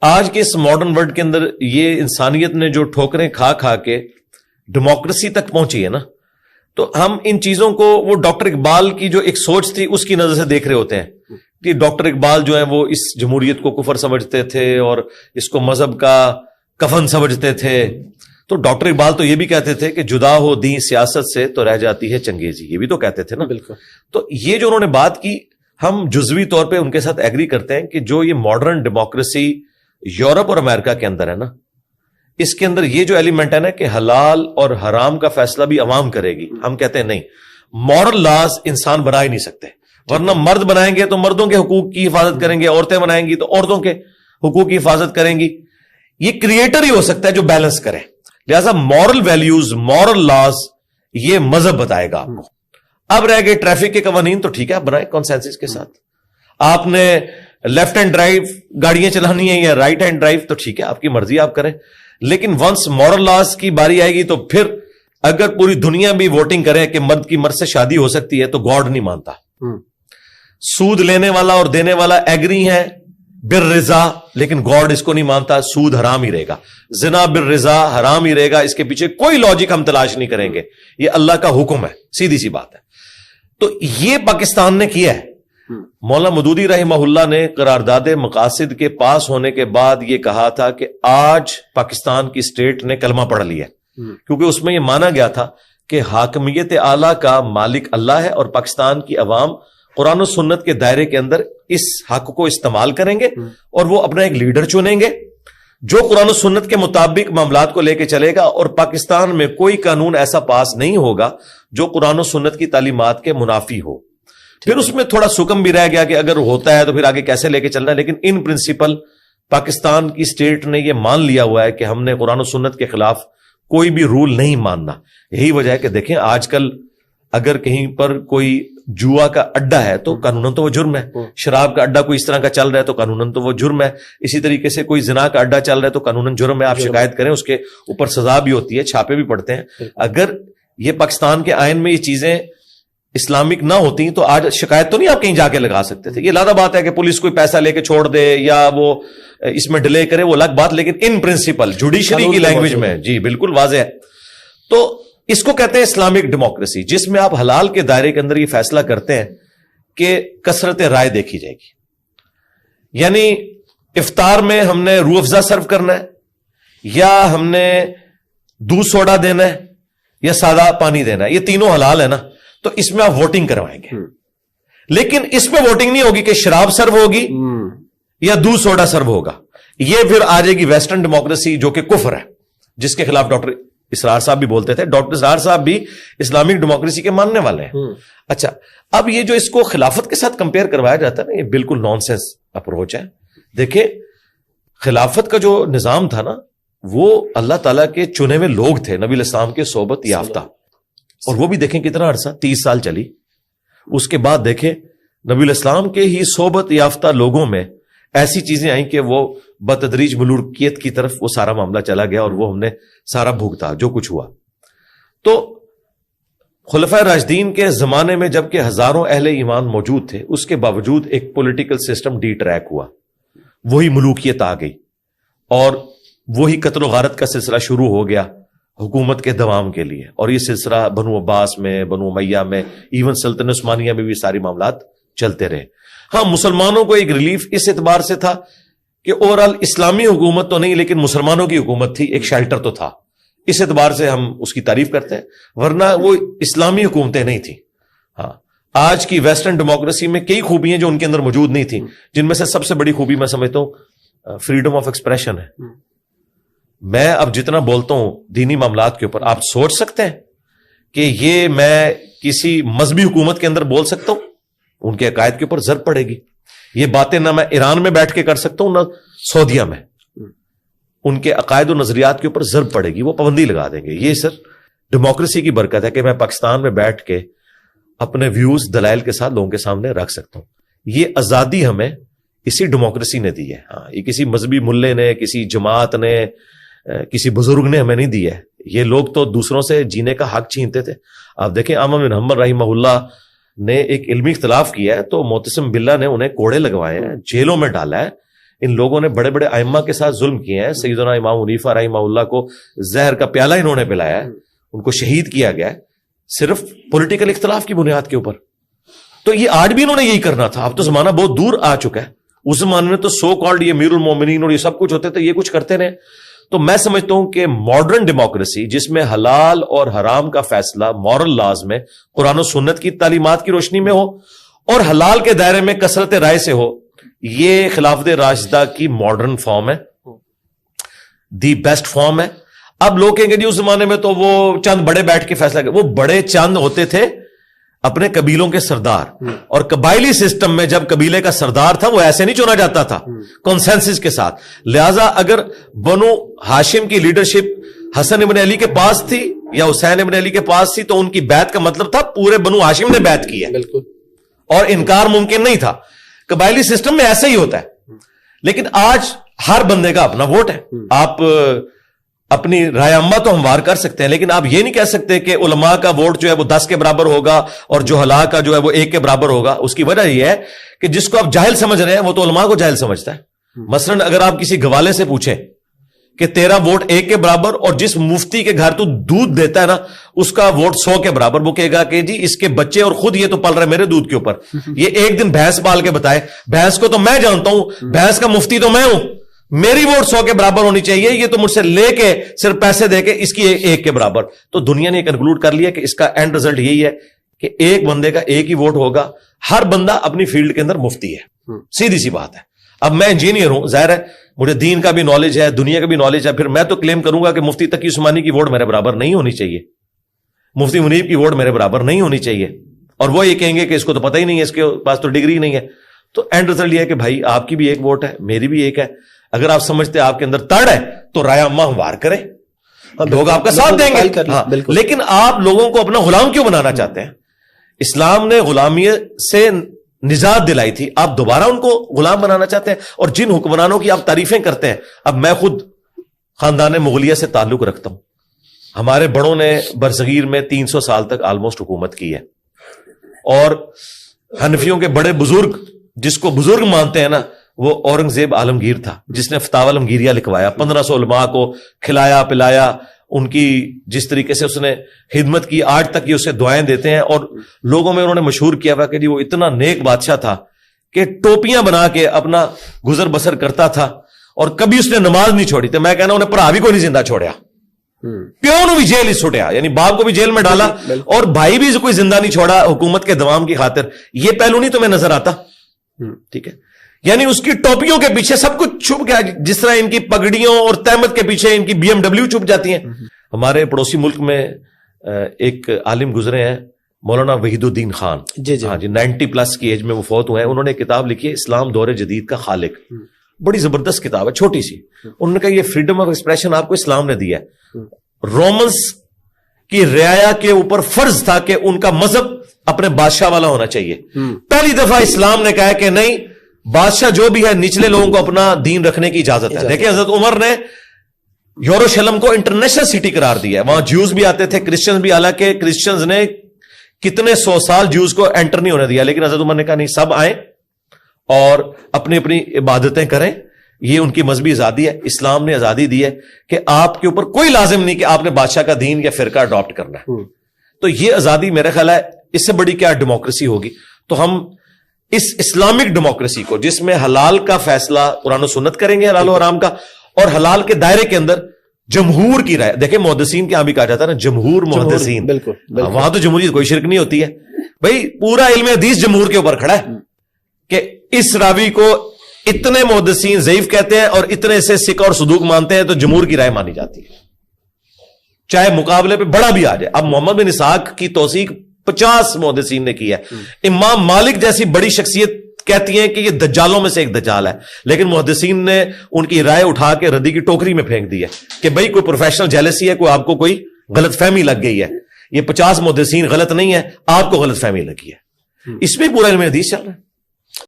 آج کے اس modern world کے اندر یہ انسانیت نے جو ٹھوکریں کھا کھا کے ڈیموکریسی تک پہنچی ہے نا، تو ہم ان چیزوں کو وہ ڈاکٹر اقبال کی جو ایک سوچ تھی اس کی نظر سے دیکھ رہے ہوتے ہیں کہ ڈاکٹر اقبال جو ہے وہ اس جمہوریت کو کفر سمجھتے تھے اور اس کو مذہب کا کفن سمجھتے تھے. تو ڈاکٹر اقبال تو یہ بھی کہتے تھے کہ جدا ہو دین سیاست سے تو رہ جاتی ہے چنگیزی، یہ بھی تو کہتے تھے نا. بالکل. تو یہ جو انہوں نے بات کی ہم جزوی طور پہ ان کے ساتھ ایگری کرتے ہیں کہ جو یہ ماڈرن ڈیموکریسی یورپ اور امریکہ کے اندر ہے نا، اس کے اندر یہ جو ایلیمنٹ ہے نا کہ حلال اور حرام کا فیصلہ بھی عوام کرے گی، ہم کہتے ہیں نہیں، مورل لاز انسان بنا ہی نہیں سکتے، ورنہ مرد بنائیں گے تو مردوں کے حقوق کی حفاظت کریں گے، عورتیں بنائیں گی تو عورتوں کے حقوق کی حفاظت کریں گی. یہ کریٹر ہی ہو سکتا ہے جو بیلنس کرے. لہذا مورل ویلیوز، مورل لاز یہ مذہب بتائے گا آپ کو. اب رہ گئے ٹریفک کے قوانین، تو ٹھیک ہے آپ بنائیں کنسنسس کے ساتھ. آپ نے لیفٹ ہینڈ ڈرائیو گاڑیاں چلانی ہے یا رائٹ ہینڈ ڈرائیو، تو ٹھیک ہے آپ کی مرضی آپ کریں. لیکن ونس مورل لاز کی باری آئے گی تو پھر اگر پوری دنیا بھی ووٹنگ کرے کہ مرد کی مرد سے شادی ہو سکتی ہے تو گاڈ نہیں مانتا. سود لینے والا اور دینے والا ایگری ہے بالرضا، لیکن گاڈ اس کو نہیں مانتا، سود حرام ہی رہے گا، زنا بالرضا حرام ہی رہے گا. اس کے پیچھے کوئی لاجک ہم تلاش نہیں کریں گے، یہ اللہ کا حکم ہے، سیدھی سی بات ہے. تو یہ پاکستان نے کیا ہے. مولانا مودودی رحمہ اللہ نے قرارداد مقاصد کے پاس ہونے کے بعد یہ کہا تھا کہ آج پاکستان کی اسٹیٹ نے کلمہ پڑھ لیا ہے، کیونکہ اس میں یہ مانا گیا تھا کہ حاکمیت اعلیٰ کا مالک اللہ ہے اور پاکستان کی عوام قرآن و سنت کے دائرے کے اندر اس حق کو استعمال کریں گے اور وہ اپنا ایک لیڈر چنیں گے جو قرآن و سنت کے مطابق معاملات کو لے کے چلے گا. اور پاکستان میں کوئی قانون ایسا پاس نہیں ہوگا جو قرآن و سنت کی تعلیمات کے منافی ہو. پھر اس میں تھوڑا سکم بھی رہ گیا کہ اگر ہوتا ہے تو پھر آگے کیسے لے کے چلنا ہے، لیکن ان پرنسپل پاکستان کی اسٹیٹ نے یہ مان لیا ہوا ہے کہ ہم نے قرآن و سنت کے خلاف کوئی بھی رول نہیں ماننا. یہی وجہ ہے کہ دیکھیں آج کل اگر کہیں پر کوئی جوا کا اڈا ہے تو قانوناً تو وہ جرم ہے، شراب کا اڈا کوئی اس طرح کا چل رہا ہے تو قانوناً تو وہ جرم ہے، اسی طریقے سے کوئی زنا کا اڈا چل رہا ہے تو قانوناً جرم ہے. آپ شکایت کریں، اس کے اوپر سزا بھی ہوتی ہے، چھاپے بھی پڑتے ہیں. اگر یہ پاکستان کے آئین میں یہ چیزیں اسلامک نہ ہوتی تو آج شکایت تو نہیں آپ کہیں جا کے لگا سکتے تھے. یہ لادہ بات ہے کہ پولیس کوئی پیسہ لے کے چھوڑ دے یا وہ اس میں ڈیلے کرے، وہ الگ بات، لیکن ان پرنسپل جوڈیشری کی لینگویج میں جی بالکل واضح ہے. تو اس کو کہتے ہیں اسلامک ڈیموکریسی، جس میں آپ حلال کے دائرے کے اندر یہ فیصلہ کرتے ہیں کہ کثرت رائے دیکھی جائے گی. یعنی افطار میں ہم نے روح افزا سرو کرنا ہے یا ہم نے دودھ سوڈا دینا ہے یا سادہ پانی دینا ہے، یہ تینوں حلال ہے نا، تو اس میں آپ ووٹنگ کروائیں گے. لیکن اس میں ووٹنگ نہیں ہوگی کہ شراب سرو ہوگی یا دودھ سوڈا سرو ہوگا. یہ پھر آ جائے گی ویسٹرن ڈیموکریسی جو کہ کفر ہے، جس کے خلاف ڈاکٹر اسرار صاحب بھی بولتے تھے. ڈاکٹر اسرار صاحب بھی اسلامک ڈیموکریسی کے ماننے والے ہیں. اچھا، اب یہ جو اس کو خلافت کے ساتھ کمپیئر کروایا جاتا ہے نا، یہ بالکل نان سینس اپروچ ہے. دیکھیں خلافت کا جو نظام تھا نا، وہ اللہ تعالیٰ کے چنے ہوئے لوگ تھے، نبی علیہ السلام کے صحبت یافتہ، اور وہ بھی دیکھیں کتنا عرصہ 30 سال چلی. اس کے بعد دیکھیں نبی علیہ السلام کے ہی صحبت یافتہ لوگوں میں ایسی چیزیں آئیں کہ وہ بتدریج ملوکیت کی طرف وہ سارا معاملہ چلا گیا اور وہ ہم نے سارا بھوگتا جو کچھ ہوا. تو خلفائے راشدین کے زمانے میں جبکہ ہزاروں اہل ایمان موجود تھے، اس کے باوجود ایک پولیٹیکل سسٹم ڈی ٹریک ہوا، وہی ملوکیت آ گئی اور وہی قتل و غارت کا سلسلہ شروع ہو گیا حکومت کے دوام کے لیے. اور یہ سلسلہ بنو عباس میں، بنو امیہ میں، ایون سلطنت عثمانیہ میں بھی ساری معاملات چلتے رہے. ہاں، مسلمانوں کو ایک ریلیف اس اعتبار سے تھا کہ اوورال اسلامی حکومت تو نہیں لیکن مسلمانوں کی حکومت تھی، ایک شیلٹر تو تھا، اس اعتبار سے ہم اس کی تعریف کرتے ہیں، ورنہ وہ اسلامی حکومتیں نہیں تھیں. ہاں، آج کی ویسٹرن ڈیموکریسی میں کئی خوبیاں جو ان کے اندر موجود نہیں تھیں، جن میں سے سب سے بڑی خوبی میں سمجھتا ہوں فریڈم آف ایکسپریشن ہے. میں اب جتنا بولتا ہوں دینی معاملات کے اوپر، آپ سوچ سکتے ہیں کہ یہ میں کسی مذہبی حکومت کے اندر بول سکتا ہوں؟ ان کے عقائد کے اوپر ضرب پڑے گی. یہ باتیں نہ میں ایران میں بیٹھ کے کر سکتا ہوں نہ سعودیہ میں. ان کے عقائد و نظریات کے اوپر ضرب پڑے گی، وہ پابندی لگا دیں گے. یہ سر ڈیموکریسی کی برکت ہے کہ میں پاکستان میں بیٹھ کے اپنے ویوز دلائل کے ساتھ لوگوں کے سامنے رکھ سکتا ہوں. یہ آزادی ہمیں اسی ڈیموکریسی نے دی ہے. ہاں، یہ کسی مذہبی ملے نے، کسی جماعت نے، کسی بزرگ نے ہمیں نہیں دی ہے. یہ لوگ تو دوسروں سے جینے کا حق چھینتے تھے. آپ دیکھیں احمد بن حنبل رحمہ اللہ نے ایک علمی اختلاف کیا ہے تو معتصم باللہ نے انہیں کوڑے لگوائے ہیں، جیلوں میں ڈالا ہے. ان لوگوں نے بڑے بڑے ائمہ کے ساتھ ظلم کیے ہیں. سیدنا امام حنیفہ رحمہ اللہ کو زہر کا پیالہ انہوں نے پلایا ہے, ان کو شہید کیا گیا ہے صرف پولیٹیکل اختلاف کی بنیاد کے اوپر. تو یہ آج بھی انہوں نے یہی کرنا تھا. اب تو زمانہ بہت دور آ چکا ہے. اس زمانے میں تو سو کالڈ یہ امیر المومنین اور یہ سب کچھ ہوتے تھے, یہ کچھ کرتے رہے. تو میں سمجھتا ہوں کہ ماڈرن ڈیموکریسی جس میں حلال اور حرام کا فیصلہ مورل لاز میں قرآن و سنت کی تعلیمات کی روشنی میں ہو اور حلال کے دائرے میں کثرت رائے سے ہو, یہ خلافت راشدہ کی ماڈرن فارم ہے, دی بیسٹ فارم ہے. اب لوگ کہیں گے جی اس زمانے میں تو وہ چند بڑے بیٹھ کے فیصلہ کرتے, وہ بڑے چند ہوتے تھے اپنے قبیلوں کے سردار, اور قبائلی سسٹم میں جب قبیلے کا سردار تھا وہ ایسے نہیں چنا جاتا تھا کنسنسس کے ساتھ. لہذا اگر بنو ہاشم کی لیڈرشپ حسن ابن علی کے پاس تھی یا حسین ابن علی کے پاس تھی تو ان کی بیعت کا مطلب تھا پورے بنو ہاشم نے بیعت کی ہے, بالکل, اور انکار ممکن نہیں تھا. قبائلی سسٹم میں ایسا ہی ہوتا ہے. لیکن آج ہر بندے کا اپنا ووٹ ہے. آپ اپنی رائے عامہ تو ہموار کر سکتے ہیں, لیکن آپ یہ نہیں کہہ سکتے کہ علماء کا ووٹ جو ہے وہ 10 کے برابر ہوگا اور جو حلال کا جو ہے وہ 1 کے برابر ہوگا. اس کی وجہ یہ ہے کہ جس کو آپ جاہل سمجھ رہے ہیں وہ تو علماء کو جاہل سمجھتا ہے. مثلا اگر آپ کسی گوالے سے پوچھیں کہ تیرا ووٹ 1 کے برابر, اور جس مفتی کے گھر تو دودھ دیتا ہے نا اس کا ووٹ 100 کے برابر, وہ کہے گا کہ جی اس کے بچے اور خود یہ تو پل رہے میرے دودھ کے اوپر, یہ ایک دن بھینس پال کے بتائے, بھینس کو تو میں جانتا ہوں, بھینس کا مفتی تو میں ہوں, میری ووٹ 100 کے برابر ہونی چاہیے, یہ تو مجھ سے لے کے صرف پیسے دے کے اس کی 1 کے برابر. تو دنیا نے کنکلوڈ کر لیا کہ اس کا اینڈ رزلٹ یہی ہے کہ ایک بندے کا ایک ہی ووٹ ہوگا, ہر بندہ اپنی فیلڈ کے اندر مفتی ہے. سیدھی سی بات ہے. اب میں انجینئر ہوں, ظاہر ہے مجھے دین کا بھی نالج ہے, دنیا کا بھی نالج ہے, پھر میں تو کلیم کروں گا کہ مفتی تقی عثمانی کی ووٹ میرے برابر نہیں ہونی چاہیے, مفتی منیب کی ووٹ میرے برابر نہیں ہونی چاہیے, اور وہ یہ کہیں گے کہ اس کو تو پتہ ہی نہیں ہے, اس کے پاس تو ڈگری نہیں ہے. تو اینڈ رزلٹ یہ ہے کہ بھائی آپ کی بھی ایک ووٹ ہے, میری بھی ایک ہے. اگر آپ سمجھتے ہیں آپ کے اندر تڑ ہے تو رائے عامہ ہموار کریں, لوگ آپ کا ساتھ دیں گے. لیکن آپ لوگوں کو اپنا غلام کیوں بنانا چاہتے ہیں؟ اسلام نے غلامی سے نجات دلائی تھی, آپ دوبارہ ان کو غلام بنانا چاہتے ہیں. اور جن حکمرانوں کی آپ تعریفیں کرتے ہیں, اب میں خود خاندان مغلیہ سے تعلق رکھتا ہوں, ہمارے بڑوں نے برصغیر میں 300 سال تک آلموسٹ حکومت کی ہے, اور حنفیوں کے بڑے بزرگ جس کو بزرگ مانتے ہیں نا وہ اورنگزیب عالمگیر تھا, جس نے فتاوی عالمگیریہ لکھوایا, 1500 علماء کو کھلایا پلایا, ان کی جس طریقے سے اس نے خدمت کی آج تک یہ اسے دعائیں دیتے ہیں. اور لوگوں میں انہوں نے مشہور کیا ہوا کہ جی وہ اتنا نیک بادشاہ تھا کہ ٹوپیاں بنا کے اپنا گزر بسر کرتا تھا اور کبھی اس نے نماز نہیں چھوڑی. تو میں کہنا انہیں بھرا بھی کوئی نہیں زندہ چھوڑیا, پیو نو بھی جیل ہی چھوٹیا, یعنی باپ کو بھی جیل میں ڈالا اور بھائی بھی کوئی زندہ نہیں چھوڑا حکومت کے دوام کی خاطر. یہ پہلو نہیں تمہیں نظر آتا؟ ٹھیک ہے, یعنی اس کی ٹوپیوں کے پیچھے سب کچھ چھپ گیا, جس طرح ان کی پگڑیوں اور تہمت کے پیچھے ان کی BMW چھپ جاتی ہیں. ہمارے پڑوسی ملک میں ایک عالم گزرے ہیں مولانا وحید الدین خان, ہاں جی 90+ کی ایج میں وہ فوت ہوئے ہیں. انہوں نے کتاب لکھی ہے اسلام دور جدید کا خالق, بڑی زبردست کتاب ہے, چھوٹی سی. انہوں نے کہا یہ فریڈم آف ایکسپریشن آپ کو اسلام نے دیا ہے. رومنس کی رعایا کے اوپر فرض تھا کہ ان کا مذہب اپنے بادشاہ والا ہونا چاہیے. پہلی دفعہ اسلام نے کہا کہ نہیں, بادشاہ جو بھی ہے نچلے لوگوں کو اپنا دین رکھنے کی اجازت ہے. دیکھیں حضرت عمر نے یروشلم کو انٹرنیشنل سٹی قرار دیا ہے, وہاں جیوز بھی آتے تھے, کرسچنز بھی, حالانکہ کرسچنز نے کتنے 100 سال جیوز کو انٹر نہیں ہونے دیا, لیکن حضرت عمر نے کہا نہیں, سب آئیں اور اپنی اپنی عبادتیں کریں, یہ ان کی مذہبی آزادی ہے. اسلام نے آزادی دی ہے کہ آپ کے اوپر کوئی لازم نہیں کہ آپ نے بادشاہ کا دین یا فرقہ اڈاپٹ کرنا ہے. تو یہ آزادی میرا خیال ہے اس سے بڑی کیا ڈیموکریسی ہوگی. تو ہم اس اسلامک ڈیموکریسی کو جس میں حلال کا فیصلہ قرآن و سنت کریں گے, حلال و حرام کا, اور حلال کے دائرے کے اندر جمہور کی رائے. دیکھیں محدثین کے یہاں بھی کہا جاتا ہے نا جمہور محدثین, بالکل وہاں تو جمہوریت کوئی شرک نہیں ہوتی ہے بھائی, پورا علم حدیث جمہور کے اوپر کھڑا ہے کہ اس راوی کو اتنے محدثین ضعیف کہتے ہیں اور اتنے سے سکھ اور صدوق مانتے ہیں, تو جمہور کی رائے مانی جاتی ہے چاہے مقابلے پہ بڑا بھی آ جائے. اب محمد بن اسحاق کی توثیق 50 محدثین نے کی ہے. امام مالک جیسی بڑی شخصیت کہتی ہیں کہ یہ دجالوں میں سے ایک دجال ہے, لیکن محدثین نے ان کی رائے اٹھا کے ردی کی ٹوکری میں پھینک دی ہے کہ بھئی کوئی پروفیشنل جیلسی ہے, کوئی آپ کو کوئی غلط فہمی لگ گئی ہے. یہ 50 محدثین غلط نہیں ہے, آپ کو غلط فہمی لگی ہے. اس میں پورا علم حدیث چل رہا ہے.